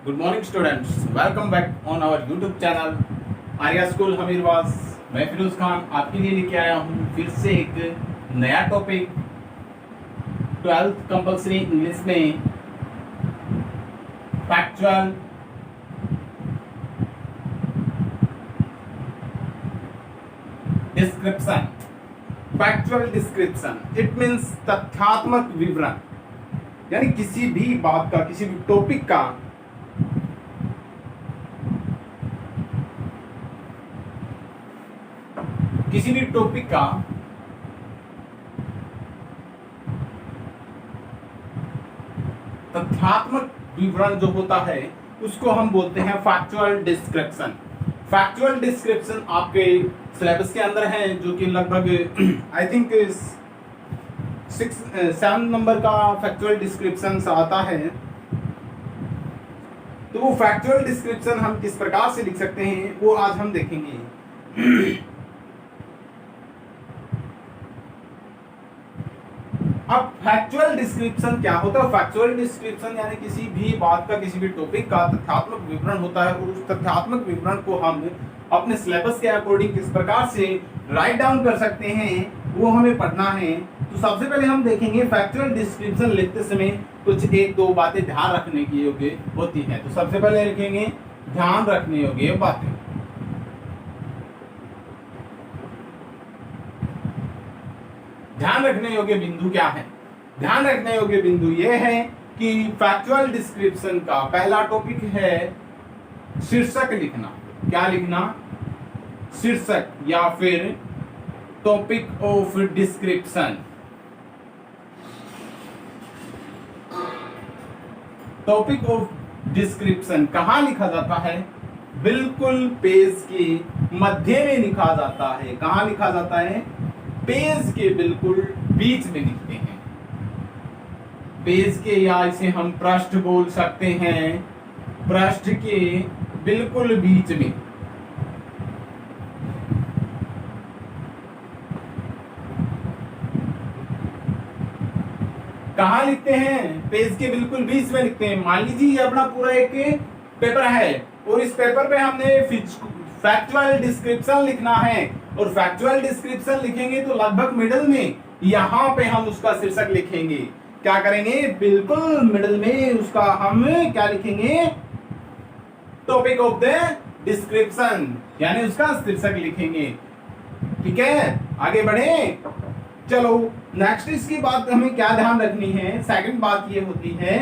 Good morning students, welcome back on our YouTube channel Arya School Hamirwas. मैं फिरोज खान आपके लिए लेके आया हूँ फिर से एक नया टॉपिक 12th कंपलसरी इंग्लिश में factual description. Factual description it means तथ्यात्मक विवरण, यानी किसी भी बात का, किसी भी टॉपिक का तथ्यात्मक विवरण जो होता है उसको हम बोलते हैं फैक्चुअल डिस्क्रिप्शन। फैक्चुअल डिस्क्रिप्शन आपके सिलेबस के अंदर है, जो कि लगभग आई थिंक 7 नंबर का फैक्चुअल डिस्क्रिप्शन आता है। तो वो फैक्चुअल डिस्क्रिप्शन हम किस प्रकार से लिख सकते हैं वो आज हम देखेंगे। अब फैक्चुअल डिस्क्रिप्शन क्या होता है? फैक्चुअल डिस्क्रिप्शन यानी किसी भी बात का, किसी भी टॉपिक का तथ्यात्मक विवरण होता है, और उस तथ्यात्मक विवरण को हम अपने सिलेबस के अकॉर्डिंग किस प्रकार से राइट डाउन कर सकते हैं वो हमें पढ़ना है। तो सबसे पहले हम देखेंगे फैक्चुअल डिस्क्रिप्शन लिखते समय कुछ एक दो बातें ध्यान रखने की योग्य होती है। तो सबसे पहले लिखेंगे ध्यान रखने योग्य बातें। ध्यान रखने योग्य बिंदु क्या है? ध्यान रखने योग्य बिंदु यह है कि फैक्चुअल डिस्क्रिप्शन का पहला टॉपिक है शीर्षक लिखना। क्या लिखना? शीर्षक या फिर topic of description. Topic of description कहाँ लिखा जाता है? बिल्कुल पेज के मध्य में लिखा जाता है। कहाँ लिखा जाता है? पेज के बिल्कुल बीच में लिखते हैं। पेज के, या इसे हम पृष्ठ बोल सकते हैं, पृष्ठ के बिल्कुल बीच में। कहाँ लिखते हैं? पेज के बिल्कुल बीच में लिखते हैं। मान लीजिए ये अपना पूरा एक पेपर है और इस पेपर पे हमने फैक्चुअल डिस्क्रिप्शन लिखना है, और फैक्चुअल डिस्क्रिप्शन लिखेंगे तो लगभग मिडिल में यहां पे हम उसका शीर्षक लिखेंगे। क्या करेंगे? बिल्कुल मिडिल में उसका हम क्या लिखेंगे? टॉपिक ऑफ द डिस्क्रिप्शन, यानी उसका शीर्षक लिखेंगे। ठीक है, आगे बढ़े। चलो नेक्स्ट इसकी बात हमें क्या ध्यान रखनी है? सेकंड बात ये होती है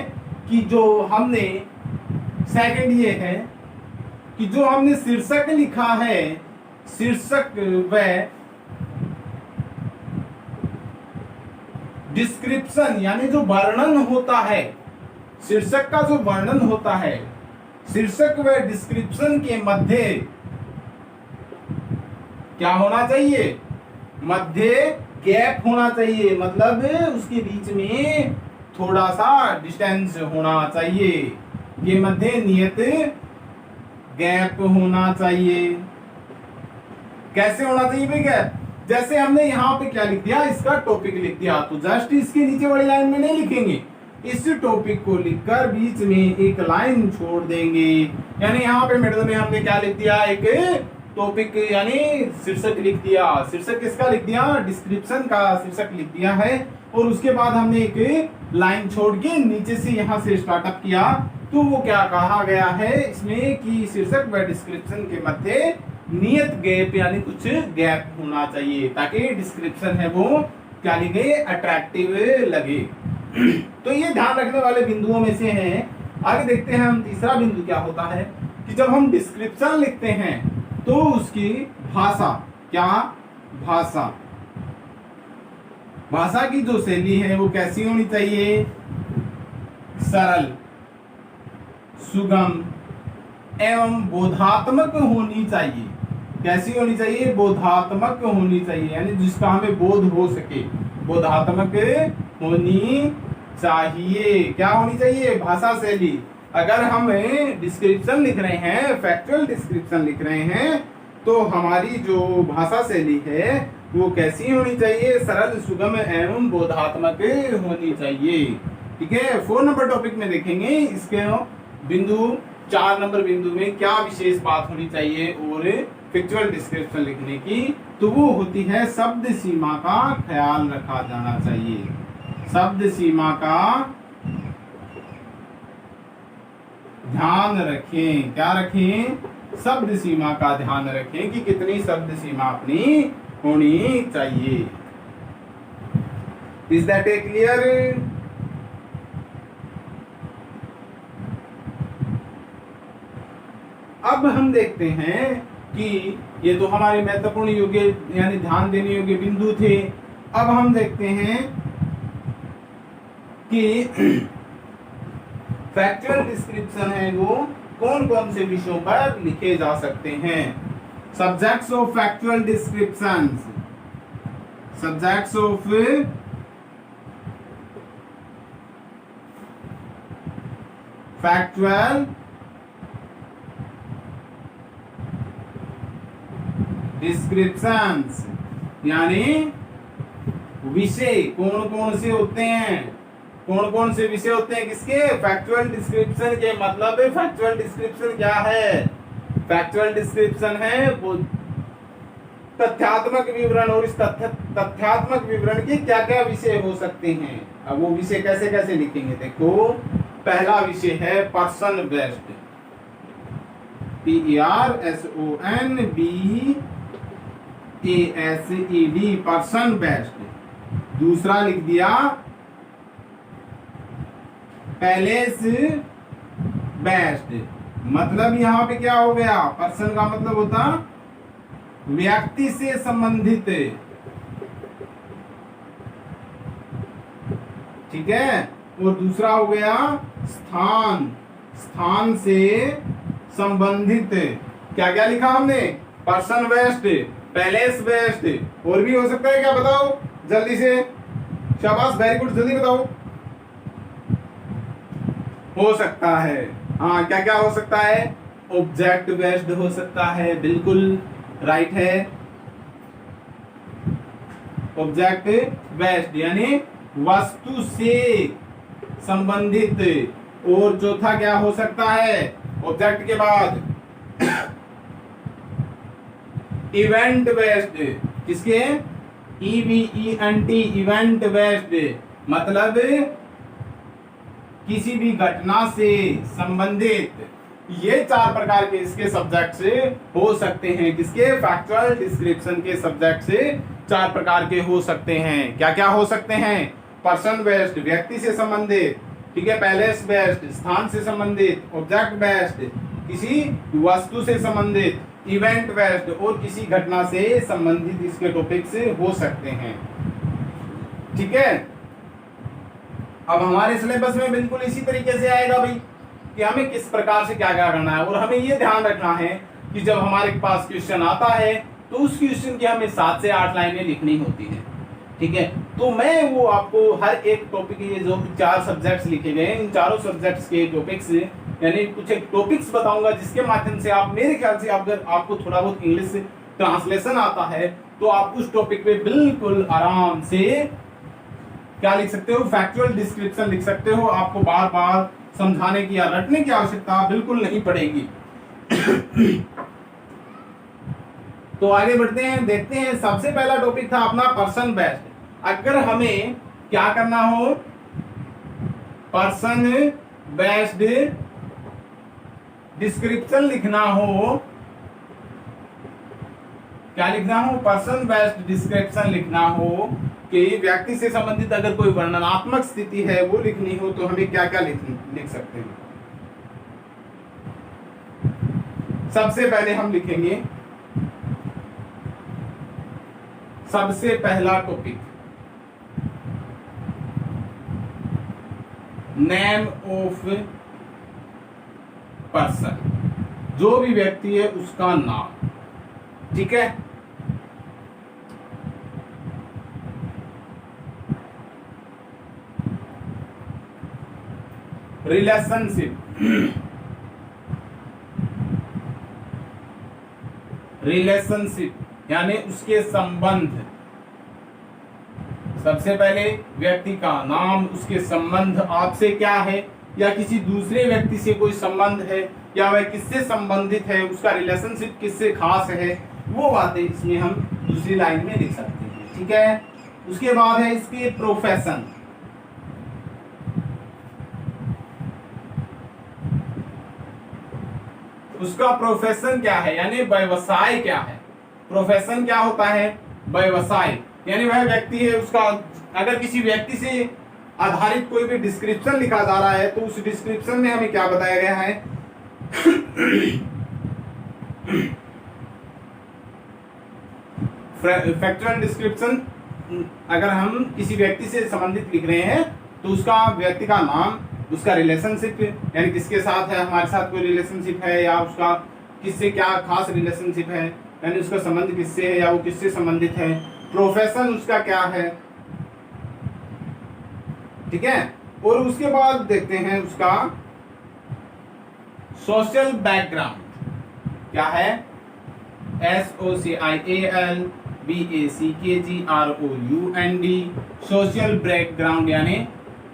कि जो हमने सेकंड ये है कि जो हमने शीर्षक लिखा है, शीर्षक व डिस्क्रिप्शन यानी जो वर्णन होता है, शीर्षक का जो वर्णन होता है, शीर्षक व डिस्क्रिप्शन के मध्य क्या होना चाहिए? मध्य गैप होना चाहिए, मतलब उसके बीच में थोड़ा सा डिस्टेंस होना चाहिए। ये मध्य नियत गैप होना चाहिए। कैसे होना चाहिए भाई गैप? जैसे हमने यहाँ पे क्या लिख दिया? इसका टॉपिक लिख दिया, तो जस्ट इसके नीचे वाली लाइन में नहीं लिखेंगे, इस टॉपिक को लिखकर बीच में एक लाइन छोड़ देंगे। यानी यहाँ पे मिडिल में हमने क्या लिख दिया? एक टॉपिक यानी शीर्षक लिख दिया। शीर्षक किसका लिख दिया? डिस्क्रिप्शन का शीर्षक लिख दिया है, और उसके बाद हमने एक लाइन छोड़ के नीचे से यहाँ से स्टार्टअप किया। तो वो क्या कहा गया है इसमें कि शीर्षक व डिस्क्रिप्शन के मध्य नियत गैप यानी कुछ गैप होना चाहिए, ताकि डिस्क्रिप्शन है वो क्या लगे? अट्रैक्टिव लगे। तो ये ध्यान रखने वाले बिंदुओं में से हैं। आगे देखते हैं हम तीसरा बिंदु क्या होता है कि जब हम डिस्क्रिप्शन लिखते हैं तो उसकी भाषा, क्या भाषा, भाषा की जो शैली है वो कैसी होनी चाहिए? सरल, सुगम एवं बोधात्मक होनी चाहिए। कैसी होनी चाहिए? बोधात्मक होनी चाहिए, यानी जिसका हमें बोध हो सके, बोधात्मक होनी चाहिए। क्या होनी चाहिए? भाषा शैली। अगर हम डिस्क्रिप्शन लिख रहे हैं, फैक्चुअल डिस्क्रिप्शन लिख रहे हैं, तो हमारी जो भाषा शैली है वो कैसी होनी चाहिए? सरल, सुगम एवं बोधात्मक होनी चाहिए। ठीक है, 4 नंबर टॉपिक में देखेंगे इसके बिंदु 4 नंबर बिंदु में क्या विशेष बात होनी चाहिए और फैक्चुअल डिस्क्रिप्शन लिखने की, तो वो होती है शब्द सीमा का ख्याल रखा जाना चाहिए। शब्द सीमा का ध्यान रखें। क्या रखें? शब्द सीमा का ध्यान रखें कि कितनी शब्द सीमा अपनी होनी चाहिए। Is that A clear? अब हम देखते हैं कि ये तो हमारे महत्वपूर्ण योग्य यानी ध्यान देने योग्य बिंदु थे। अब हम देखते हैं कि फैक्चुअल डिस्क्रिप्शन है वो कौन कौन से विषयों पर लिखे जा सकते हैं। Subjects of factual descriptions. Subjects of factual descriptions यानी विषय कौन कौन से होते हैं, कौन कौन से विषय होते हैं किसके? फैक्चुअल डिस्क्रिप्शन के। मतलब फैक्चुअल डिस्क्रिप्शन क्या है? फैक्चुअल डिस्क्रिप्शन है वो तथ्यात्मक विवरण, और इस तथ्यात्मक विवरण के क्या क्या विषय हो सकते हैं। अब वो विषय कैसे कैसे लिखेंगे, देखो पहला विषय है person based, PERSONBASED, person based. दूसरा लिख दिया पैलेस बेस्ड। मतलब यहाँ पे क्या हो गया? पर्सन का मतलब होता व्यक्ति से संबंधित, ठीक है। और दूसरा हो गया स्थान, स्थान से संबंधित। क्या क्या लिखा हमने? पर्सन बेस्ड, पैलेस बेस्ड, और भी हो सकता है क्या? बताओ जल्दी से, शाबाश, वेरी गुड, जल्दी बताओ। हो सकता है, हाँ क्या क्या हो सकता है? ऑब्जेक्ट बेस्ड हो सकता है, बिल्कुल राइट है, ऑब्जेक्ट बेस्ड यानी वस्तु से संबंधित। और चौथा क्या हो सकता है ऑब्जेक्ट के बाद? Event based. किसके? EVENT, इवेंट बेस्ड, मतलब किसी भी घटना से संबंधित। ये 4 प्रकार के इसके सब्जेक्ट्स हो सकते हैं। किसके? फैक्चुअल डिस्क्रिप्शन के सब्जेक्ट्स 4 प्रकार के हो सकते हैं। क्या क्या हो सकते हैं? पर्सन बेस्ड, व्यक्ति से संबंधित, ठीक है, पैलेस बेस्ड, स्थान से संबंधित, ऑब्जेक्ट बेस्ड, किसी वस्तु से संबंधित, इवेंट बेस्ड, और किसी घटना से संबंधित इसके टॉपिक्स हो सकते हैं। ठीक है। अब हमारे सिलेबस में बिल्कुल इसी तरीके से आएगा भाई कि हमें किस प्रकार से क्या क्या करना है। और हमें ये ध्यान रखना है कि जब हमारे पास क्वेश्चन आता है तो उस क्वेश्चन की हमें 7 से 8 लाइनें लिखनी होती है। ठीक है, तो मैं वो आपको हर एक टॉपिक, ये जो 4 सब्जेक्ट्स लिखे गए हैं, इन चारों सब्जेक्ट्स के टॉपिक्स यानी कुछ एक टॉपिक्स बताऊंगा जिसके माध्यम से आप, मेरे ख्याल से अगर आपको थोड़ा बहुत इंग्लिश ट्रांसलेशन आता है तो आप उस टॉपिक पे बिल्कुल आराम से क्या लिख सकते हो? फैक्चुअल डिस्क्रिप्शन लिख सकते हो। आपको बार बार समझाने की या रटने की आवश्यकता बिल्कुल नहीं पड़ेगी। तो आगे बढ़ते हैं, देखते हैं। सबसे पहला टॉपिक था अपना पर्सन बेस्ड। अगर हमें क्या करना हो, पर्सन बेस्ड डिस्क्रिप्शन लिखना हो, क्या लिखना हो? पर्सन बेस्ड डिस्क्रिप्शन लिखना हो कि व्यक्ति से संबंधित अगर कोई वर्णनात्मक स्थिति है वो लिखनी हो, तो हमें क्या क्या लिख सकते हैं? सबसे पहले हम लिखेंगे सबसे पहला टॉपिक, नेम ऑफ पर्सन, जो भी व्यक्ति है उसका नाम। ठीक है, रिलेशनशिप, रिलेशनशिप यानी उसके संबंध। सबसे पहले व्यक्ति का नाम, उसके संबंध आपसे क्या है, या किसी दूसरे व्यक्ति से कोई संबंध है, या वह किससे संबंधित है, उसका रिलेशनशिप किससे खास है, वो बातें इसमें हम दूसरी लाइन में लिख सकते हैं। ठीक है, उसके बाद है इसके प्रोफेशन। उसका प्रोफेशन क्या है, यानी व्यवसाय क्या है। प्रोफेशन क्या होता है, व्यवसाय, यानी वह व्यक्ति है, उसका अगर किसी व्यक्ति से आधारित कोई भी डिस्क्रिप्शन लिखा जा रहा है तो उस डिस्क्रिप्शन में हमें क्या बताया गया है फैक्चुअल डिस्क्रिप्शन। अगर हम किसी व्यक्ति से संबंधित लिख रहे हैं तो उसका व्यक्ति का नाम, उसका रिलेशनशिप, यानी किसके साथ है, हमारे साथ कोई रिलेशनशिप है या उसका किससे क्या खास रिलेशनशिप है, यानी उसका संबंध किससे है या वो किससे संबंधित है। प्रोफेशन उसका क्या है, ठीक है। और उसके बाद देखते हैं उसका सोशल बैकग्राउंड क्या है, SOCIALBACKGROUND, सोशल बैकग्राउंड यानी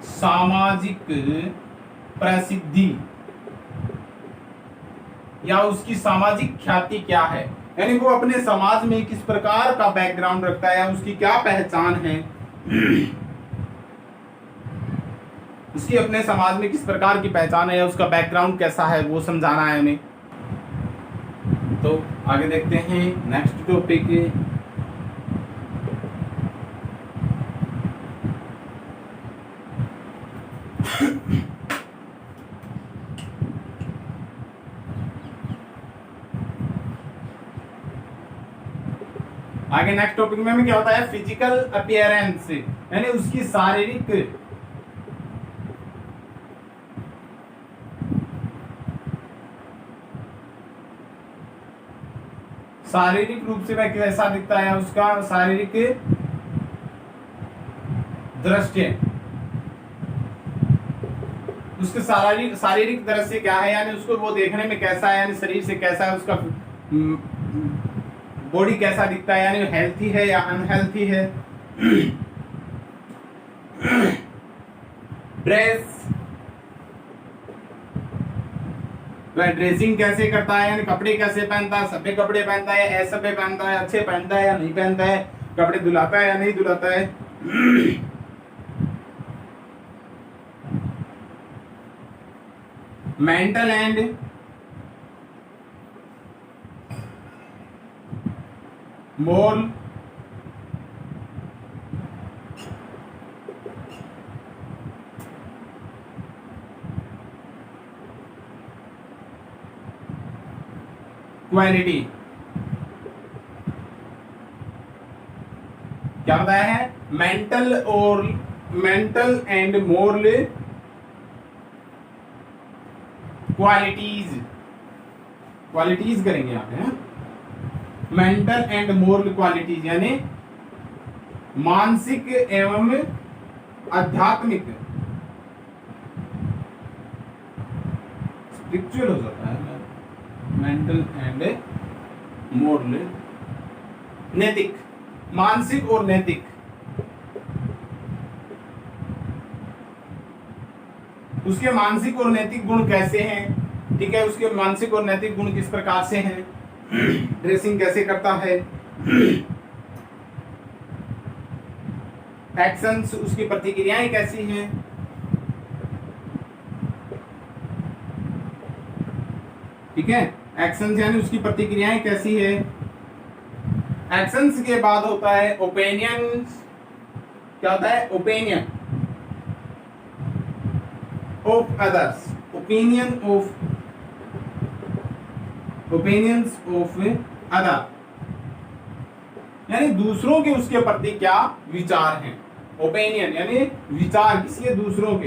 सामाजिक प्रसिद्धि या उसकी सामाजिक ख्याति क्या है, यानी वो अपने समाज में किस प्रकार का बैकग्राउंड रखता है, उसकी क्या पहचान है, उसकी अपने समाज में किस प्रकार की पहचान है या उसका बैकग्राउंड कैसा है, वो समझाना है हमें। तो आगे देखते हैं नेक्स्ट टॉपिक। आगे नेक्स्ट टॉपिक में हमें क्या होता है, फिजिकल अपीयरेंस, यानी उसकी शारीरिक रूप से वह कैसा दिखता है, उसका शारीरिक दृश्य, उसके शारीरिक दृश्य क्या है, यानी उसको वो देखने में कैसा है, यानी शरीर से कैसा है, उसका बॉडी कैसा दिखता है, यानी हेल्थी है या अनहेल्थी है। ड्रेस, वह ड्रेसिंग कैसे करता है, यानी कपड़े कैसे पहनता है, सभ्य कपड़े पहनता है, असभ्य पहनता है, अच्छे पहनता है या नहीं पहनता है, कपड़े धुलाता है या नहीं धुलाता है। मेंटल एंड मोरल क्वालिटी क्या बताया है, मेंटल एंड मोरल क्वालिटीज करेंगे यहाँ पे, मेंटल एंड मोरल क्वालिटीज यानी मानसिक एवं आध्यात्मिक, स्पिरिचुअल हो जाता है, मेंटल एंड मोरल, नैतिक, मानसिक और नैतिक, उसके मानसिक और नैतिक गुण कैसे हैं, ठीक है, उसके मानसिक और नैतिक गुण किस प्रकार से हैं, ड्रेसिंग कैसे करता है, एक्शंस उसकी प्रतिक्रियाएं कैसी हैं, ठीक है, एक्शंस यानी उसकी प्रतिक्रियाएं कैसी है। एक्शंस के बाद होता है ओपिनियंस, क्या होता है, opinion of others, opinions of other, यानी दूसरों के उसके प्रति क्या विचार हैं। ओपिनियन यानी विचार, किसके, दूसरों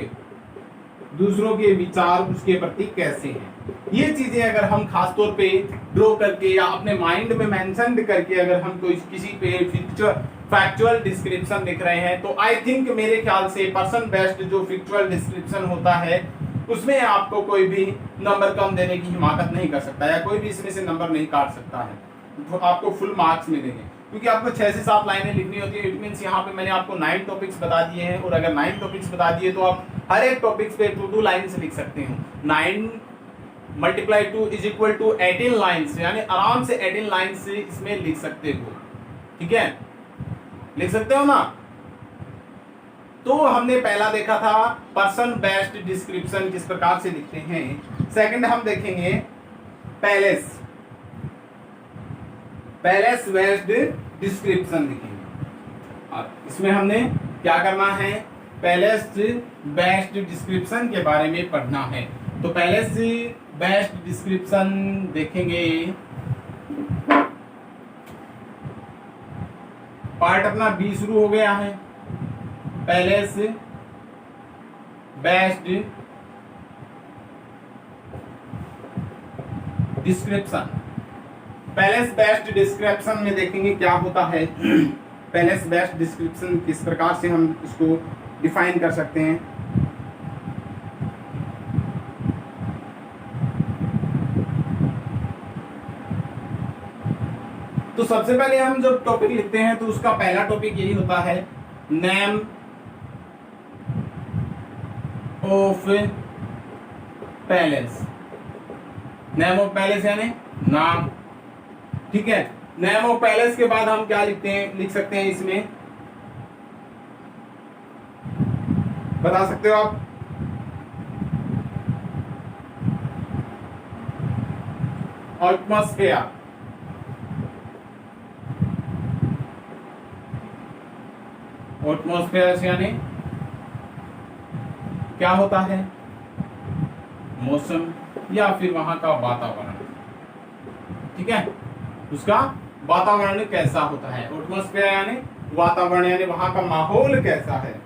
के विचार उसके प्रति कैसे हैं। ये चीजें अगर हम खास तौर पे ड्रॉ करके या अपने माइंड में मेंशन करके अगर हम कोई किसी पे फैक्चुअल डिस्क्रिप्शन लिख रहे हैं तो आई थिंक मेरे ख्याल से पर्सन बेस्ड जो फैक्चुअल डिस्क्रिप्शन होता है उसमें आपको कोई भी नंबर कम देने की हिमाकत नहीं कर सकता या कोई भी इसमें से नंबर नहीं काट सकता है, तो आपको फुल मार्क्स मिलेंगे क्योंकि आपको 6 से 7 लाइनें लिखनी होती है। इट मींस यहाँ पे मैंने आपको 9 टॉपिक्स बता दिए हैं और अगर 9 टॉपिक्स बता दिए तो आप हर एक टॉपिक्स पे 2-2 लाइन्स लिख सकते हो। Multiply 2 is equal to 18 lines, यानी आराम से 18 लाइन्स इसमें लिख सकते हो। ठीक है, लिख सकते हो ना। तो हमने पहला देखा था पर्सन बेस्ड डिस्क्रिप्शन किस प्रकार से लिखते हैं। सेकंड हम देखेंगे पैलेस बेस्ड डिस्क्रिप्शन लिखेंगे। और इसमें हमने क्या करना है, पैलेस बेस्ड डिस्क्रिप्शन के बारे में पढ़ना है। तो पैलेस बेस्ड डिस्क्रिप्शन देखेंगे। पार्ट अपना बी शुरू हो गया है। Palace based description. Palace based description में देखेंगे क्या होता है। पैलेस बेस्ड डिस्क्रिप्शन किस प्रकार से हम इसको डिफाइन कर सकते हैं। तो सबसे पहले हम जब टॉपिक लिखते हैं तो उसका पहला टॉपिक यही होता है, name of palace. Name of palace यानी नाम। ठीक है, नेम ऑफ पैलेस के बाद हम क्या लिख सकते हैं इसमें, बता सकते हो आप। एटमॉस्फेयर। एटमॉस्फेयर यानी क्या होता है, मौसम या फिर वहां का वातावरण। ठीक है, उसका वातावरण कैसा होता है। एटमॉस्फेयर यानी वातावरण, यानी वहां का माहौल कैसा है।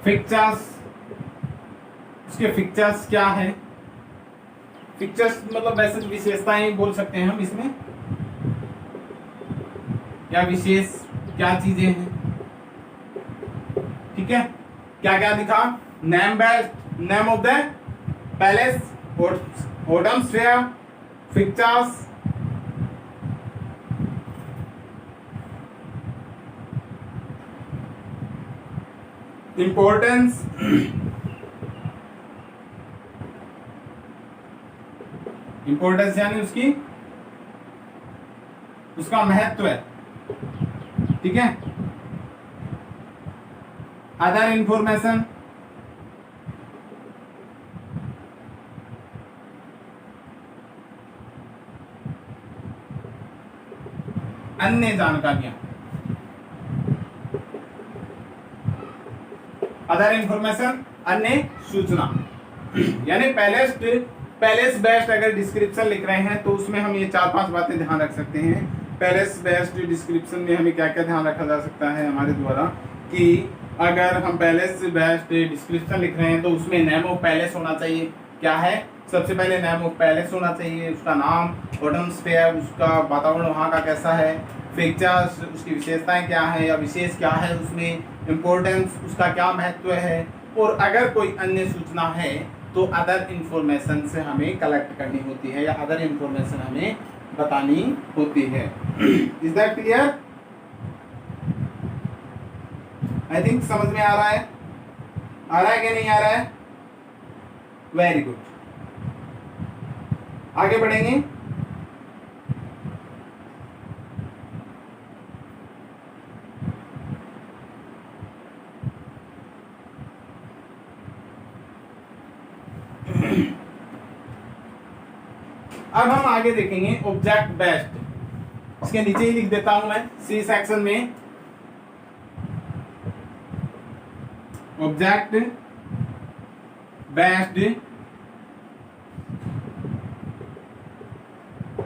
फिक्चर्स, उसके फिक्चर्स क्या है। फिक्चर्स मतलब वैसे विशेषताएं बोल सकते हैं हम इसमें, क्या विशेष क्या चीजें हैं। ठीक है, क्या क्या दिखा, name of the palace, atmosphere, fixtures, importance, importance यानी उसका महत्व है। ठीक है, अदर इंफॉर्मेशन, अन्य जानकारियां। अदर इंफॉर्मेशन अन्य सूचना, यानी पैलेस बेस्ड अगर डिस्क्रिप्शन लिख रहे हैं तो उसमें हम ये 4-5 बातें ध्यान रख सकते हैं। पैलेस बेस्ड डिस्क्रिप्शन में हमें क्या क्या ध्यान रखा जा सकता है हमारे द्वारा, कि अगर हम पैलेस बेस्ड डिस्क्रिप्शन लिख रहे हैं तो उसमें नेम ऑफ पैलेस होना चाहिए। क्या है, सबसे पहले नेम ऑफ पैलेस होना चाहिए, उसका नाम, एटमॉस्फेयर, उसका वातावरण वहाँ का कैसा है, फीचर्स, उसकी विशेषताएं क्या है या विशेष क्या है उसमें, इम्पोर्टेंस, उसका क्या महत्व है, और अगर कोई अन्य सूचना है तो अदर इंफॉर्मेशन से हमें कलेक्ट करनी होती है या अदर इंफॉर्मेशन हमें बतानी होती है। Is that clear? I think समझ में आ रहा है कि नहीं आ रहा है? वेरी गुड, आगे बढ़ेंगे। अब हम आगे देखेंगे ऑब्जेक्ट बेस्ड। इसके नीचे ही लिख देता हूं मैं सी सेक्शन में, ऑब्जेक्ट बेस्ड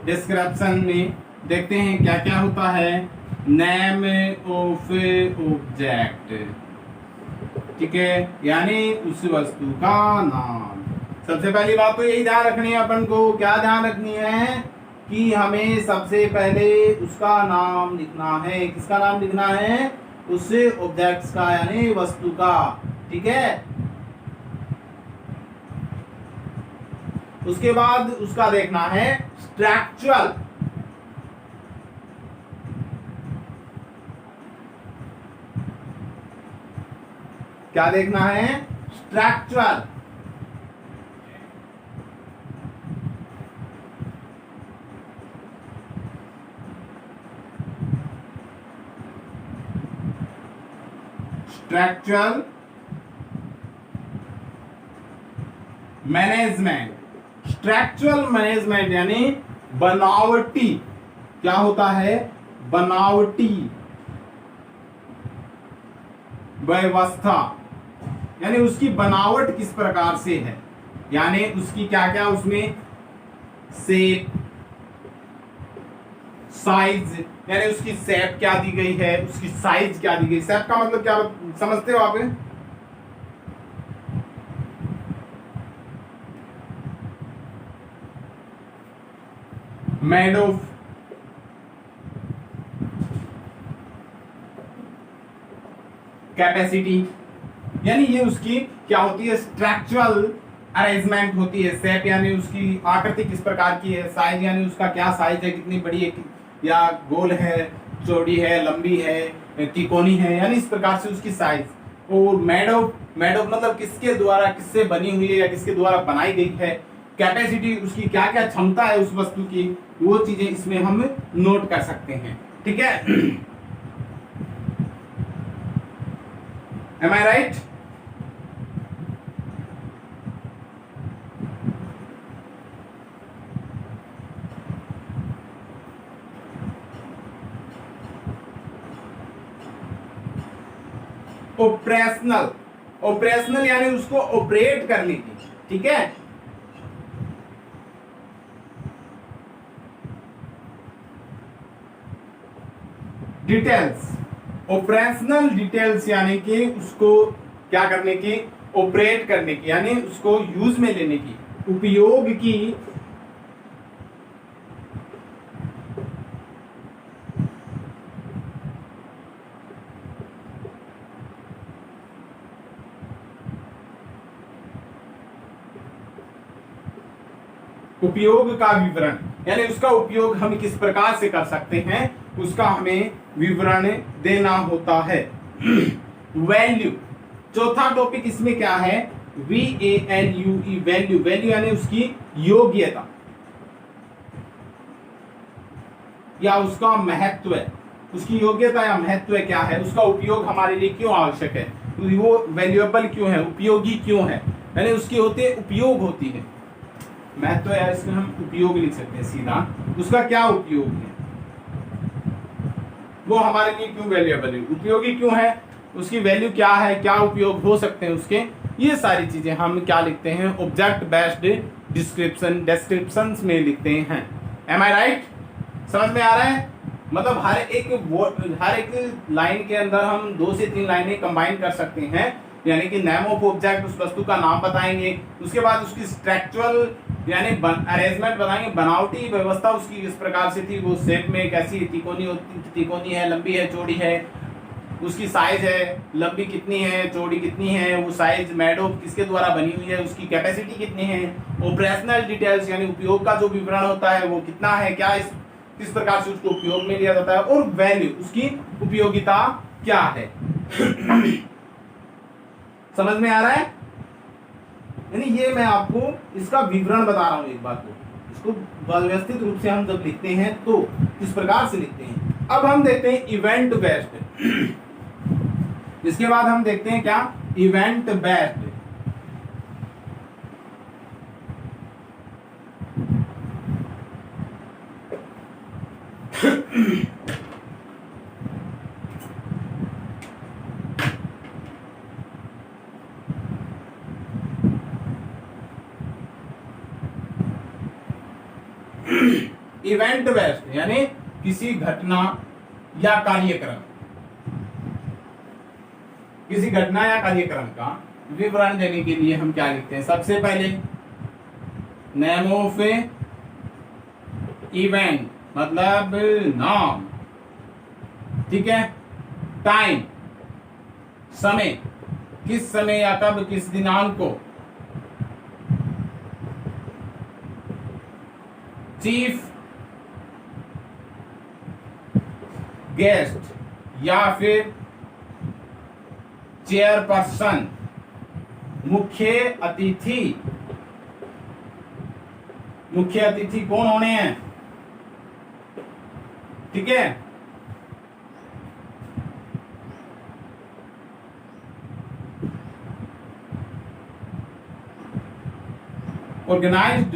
डिस्क्रिप्शन में देखते हैं क्या क्या होता है। नेम ऑफ ऑब्जेक्ट, ठीक है, यानी उस वस्तु का नाम। सबसे पहली बात तो यही ध्यान रखनी है अपन को, क्या ध्यान रखनी है, कि हमें सबसे पहले उसका नाम लिखना है। किसका नाम लिखना है? उस ऑब्जेक्ट्स का, यानी वस्तु का। ठीक है, उसके बाद उसका देखना है स्ट्रक्चरल। क्या देखना है? Structural. Structural management. Structural management यानी बनावटी, क्या होता है? बनावटी व्यवस्था, यानी उसकी बनावट किस प्रकार से है, यानी उसकी क्या क्या उसमें शेप, साइज, यानी उसकी शेप क्या दी गई है, उसकी साइज क्या दी गई। शेप का मतलब क्या समझते हो आप? मेड ऑफ, कैपेसिटी, यानी ये उसकी क्या होती है? स्ट्रक्चरल अरेंजमेंट होती है। शेप यानी उसकी आकृति किस प्रकार की है। साइज यानी उसका क्या साइज है, कितनी बड़ी है, या गोल है, चौड़ी है, लंबी है, तिकोनी है, यानी इस प्रकार से उसकी साइज। और मेड ऑफ मतलब किसके द्वारा, किससे बनी हुई है या किसके द्वारा बनाई गई है। कैपेसिटी, उसकी क्या क्या क्षमता है उस वस्तु की, वो चीजें इसमें हम नोट कर सकते हैं। ठीक है, एम आई राइट? ऑपरेशनल, ऑपरेशनल यानी उसको ऑपरेट करने की। ठीक है, डिटेल्स, ऑपरेशनल डिटेल्स यानी कि उसको क्या करने की? ऑपरेट करने की, यानी उसको यूज में लेने की, उपयोग की। उपयोग का विवरण, यानी उसका उपयोग हम किस प्रकार से कर सकते हैं, उसका हमें विवरण देना होता है। वैल्यू, चौथा टॉपिक इसमें क्या है? VALUE, value. वैल्यू यानी उसकी योग्यता या उसका महत्व। उसकी योग्यता या महत्व क्या है, उसका उपयोग हमारे लिए क्यों आवश्यक है, वो वैल्यूएबल क्यों है, उपयोगी क्यों है, यानी उसकी होती है, उपयोग होती है। महत्व या इसमें हम उपयोग लिख सकते हैं सीधा, उसका क्या उपयोग है, वो हमारे लिए क्यों वैल्यूएबल है, उपयोगी क्यों है, उसकी वैल्यू क्या है, क्या उपयोग हो सकते हैं उसके। ये सारी चीजें हम क्या लिखते हैं? ऑब्जेक्ट बेस्ड डिस्क्रिप्शन, डिस्क्रिप्शंस में लिखते हैं। एम आई राइट? समझ में आ रहा है? मतलब हर एक लाइन के अंदर हम 2 से 3 लाइनें कंबाइन कर सकते हैं, यानी कि नेम ऑफ ऑब्जेक्ट, उस वस्तु का नाम बताएंगे, उसके बाद उसकी स्ट्रक्चरल यानी अरेंजमेंट बताएंगे, बनावटी व्यवस्था उसकी किस प्रकार से थी, वो शेप में कैसी, तिकोनी है, लंबी है, चौड़ी है, उसकी साइज है, लंबी कितनी है, चौड़ी कितनी है, वो साइज मेड ऑफ किसके द्वारा बनी हुई है, उसकी कैपेसिटी कितनी है। ऑपरेशनल डिटेल्स यानी उपयोग का जो विवरण होता है वो कितना है, क्या किस प्रकार से उसको उपयोग में लिया जाता है। और वैल्यू, उसकी उपयोगिता क्या है। समझ में आ रहा है? यानी ये मैं आपको इसका विवरण बता रहा हूं एक बात को, इसको व्यवस्थित रूप से हम जब लिखते हैं तो किस प्रकार से लिखते हैं। अब हम देखते हैं इवेंट बेस्ड, इसके बाद हम देखते हैं क्या? Event based. इवेंट बेस्ड यानी किसी घटना या कार्यक्रम, किसी घटना या कार्यक्रम का विवरण देने के लिए हम क्या लिखते हैं? सबसे पहले नेम ऑफ इवेंट मतलब नाम, ठीक है। टाइम समय, किस समय या कब, किस दिनांक को। चीफ गेस्ट या फिर चेयरपर्सन, मुख्य अतिथि। मुख्य अतिथि कौन होने हैं, ठीक है। ऑर्गेनाइज्ड,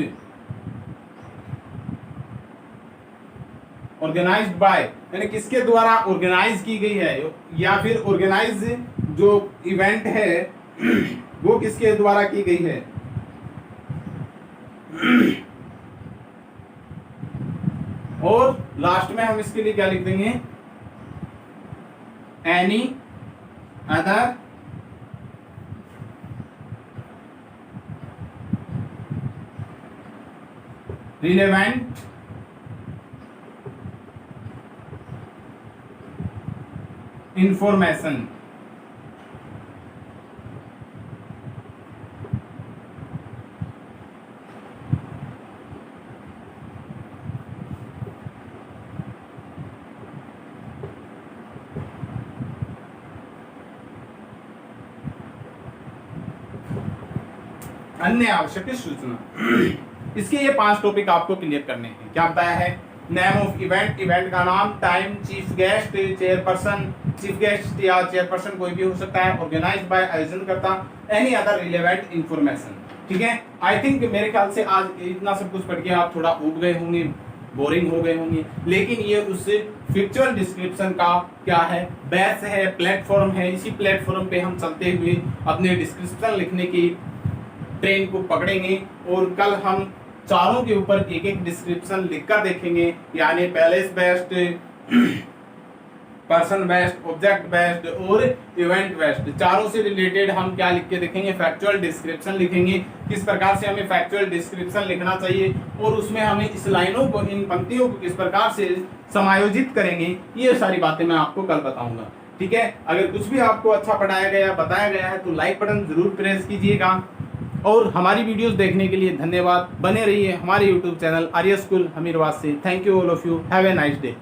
ऑर्गेनाइज्ड बाय यानी किसके द्वारा ऑर्गेनाइज की गई है, या फिर ऑर्गेनाइज जो इवेंट है वो किसके द्वारा की गई है। और लास्ट में हम इसके लिए क्या लिख देंगे, एनी अदर रिलेवेंट इंफॉर्मेशन। अन्य आवश्यक सूचना। इसके ये 5 टॉपिक आपको क्लियर करने हैं। क्या बताया है, नेम ऑफ इवेंट, इवेंट का नाम, time, chief guest, chairperson, chief guest या चेयरपर्सन कोई भी हो सकता है, ऑर्गेनाइज्ड बाय आयोजन करता, एनी अदर रिलेवेंट इंफॉर्मेशन, ठीक है। आई थिंक मेरे ख्याल से आज इतना सब कुछ पढ़ के आप थोड़ा ऊब गए होंगे, बोरिंग हो गए होंगे, लेकिन ये उस फैक्चुअल डिस्क्रिप्शन का क्या है, बेस है, प्लेटफॉर्म है। इसी प्लेटफॉर्म पे हम चलते हुए अपने डिस्क्रिप्शन लिखने की ट्रेन को पकड़ेंगे और कल हम चारों के ऊपर एक एक डिस्क्रिप्शन लिखकर देखेंगे, यानी palace based, person based, object based और इवेंट बेस्ड, चारों से रिलेटेड हम क्या लिख के देखेंगे, फैक्चुअल डिस्क्रिप्शन लिखेंगे। किस प्रकार से हमें फैक्चुअल डिस्क्रिप्शन लिखना चाहिए और उसमें हमें इस लाइनों को, इन पंक्तियों को किस प्रकार से समायोजित करेंगे, ये सारी बातें मैं आपको कल बताऊंगा, ठीक है। अगर कुछ भी आपको अच्छा पढ़ाया गया, बताया गया है तो लाइक बटन जरूर प्रेस कीजिएगा और हमारी वीडियोस देखने के लिए धन्यवाद। बने रहिए हमारे यूट्यूब चैनल आर्य स्कूल हमीरवाद से। Thank you all of you, have a nice day.